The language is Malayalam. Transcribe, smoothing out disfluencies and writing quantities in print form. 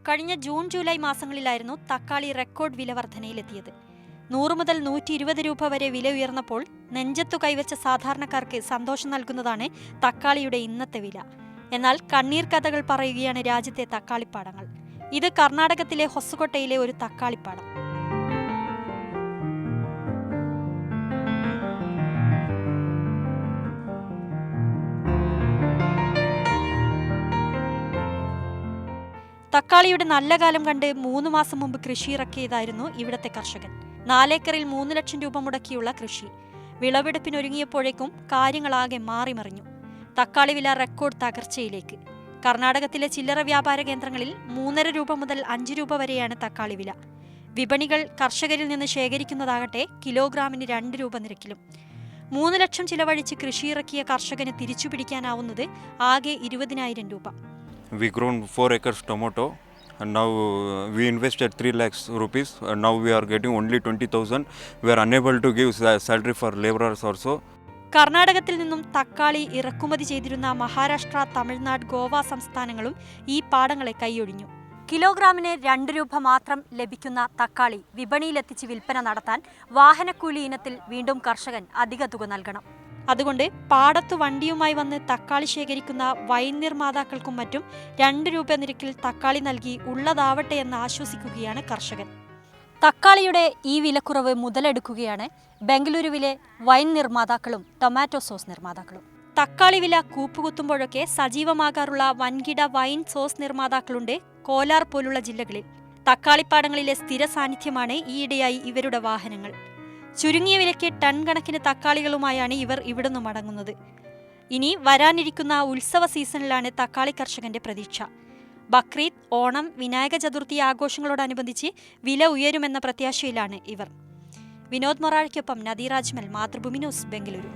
കഴിഞ്ഞ ജൂൺ ജൂലൈ മാസങ്ങളിലായിരുന്നു തക്കാളി റെക്കോർഡ് വില വർധനയിലെത്തിയത്. 100 മുതൽ 120 രൂപ വരെ വില ഉയർന്നപ്പോൾ നെഞ്ചത്തു കൈവച്ച സാധാരണക്കാർക്ക് സന്തോഷം നൽകുന്നതാണ് തക്കാളിയുടെ ഇന്നത്തെ വില. എന്നാൽ കണ്ണീർ കഥകൾ പറയുകയാണ് രാജ്യത്തെ തക്കാളിപ്പാടങ്ങൾ. ഇത് കർണാടകത്തിലെ ഹൊസകോട്ടയിലെ ഒരു തക്കാളിപ്പാടം. തക്കാളിയുടെ നല്ല കാലം കണ്ട് 3 മാസം മുമ്പ് കൃഷി ഇറക്കിയതായിരുന്നു ഇവിടത്തെ കർഷകൻ. 4 ഏക്കറിൽ 3 ലക്ഷം രൂപ മുടക്കിയുള്ള കൃഷി. വിളവെടുപ്പിനൊരുങ്ങിയപ്പോഴേക്കും കാര്യങ്ങളാകെ മാറിമറിഞ്ഞു. തക്കാളി വില റെക്കോർഡ് തകർച്ചയിലേക്ക്. കർണാടകത്തിലെ ചില്ലറ വ്യാപാര കേന്ദ്രങ്ങളിൽ 3.5 രൂപ മുതൽ 5 രൂപ വരെയാണ് തക്കാളി വില. വിപണികൾ കർഷകരിൽ നിന്ന് ശേഖരിക്കുന്നതാകട്ടെ കിലോഗ്രാമിന് 2 രൂപ നിരക്കിലും. 3 ലക്ഷം ചിലവഴിച്ച് കൃഷിയിറക്കിയ കർഷകന് തിരിച്ചുപിടിക്കാനാവുന്നത് ആകെ 20,000 രൂപ. We grown 4 acres tomato and now we invested 3 lakhs rupees and now we are getting only 20,000. We are unable to give salary for laborers also. കർണാടകത്തിൽ നിന്നും തക്കാളി ഇറക്കുമതി ചെയ്തിരുന്ന മഹാരാഷ്ട്ര, തമിഴ്നാട്, ഗോവ സംസ്ഥാനങ്ങളും ഈ പാടങ്ങളെ കൈയൊഴിഞ്ഞു. കിലോഗ്രാമിന് 2 രൂപ മാത്രം ലഭിക്കുന്ന തക്കാളി വിപണിയിലെത്തിച്ച് വിൽപ്പന നടത്താൻ വാഹനക്കൂലി ഇനത്തിൽ വീണ്ടും കർഷകൻ അധിക തുക നൽകണം. അതുകൊണ്ട് പാടത്തു വണ്ടിയുമായി വന്ന് തക്കാളി ശേഖരിക്കുന്ന വൈൻ നിർമ്മാതാക്കൾക്കും മറ്റും 2 രൂപ നിരക്കിൽ തക്കാളി നൽകി ഉള്ളതാവട്ടെ എന്ന് ആശ്വസിക്കുകയാണ് കർഷകൻ. തക്കാളിയുടെ ഈ വിലക്കുറവ് മുതലെടുക്കുകയാണ് ബംഗളൂരുവിലെ വൈൻ നിർമ്മാതാക്കളും ടൊമാറ്റോ സോസ് നിർമ്മാതാക്കളും. തക്കാളി വില കൂപ്പുകുത്തുമ്പോഴൊക്കെ സജീവമാകാറുള്ള വൻകിട വൈൻ സോസ് നിർമ്മാതാക്കളുണ്ട് കോലാർ പോലുള്ള ജില്ലകളിൽ. തക്കാളിപ്പാടങ്ങളിലെ സ്ഥിര സാന്നിധ്യമാണ് ഈയിടെയായി ഇവരുടെ വാഹനങ്ങൾ. ചുരുങ്ങിയ വിലയ്ക്ക് ടൺ കണക്കിന് തക്കാളികളുമായാണ് ഇവർ ഇവിടുന്ന് മടങ്ങുന്നത്. ഇനി വരാനിരിക്കുന്ന ഉത്സവ സീസണിലാണ് തക്കാളി കർഷകന്റെ പ്രതീക്ഷ. ബക്രീദ്, ഓണം, വിനായക ചതുർത്ഥി ആഘോഷങ്ങളോടനുബന്ധിച്ച് വില ഉയരുമെന്ന പ്രത്യാശയിലാണ് ഇവർ. വിനോദ് മൊറാഴയ്ക്കൊപ്പം നദീർ അജ്മൽ, മാതൃഭൂമി ന്യൂസ്, ബംഗളൂരു.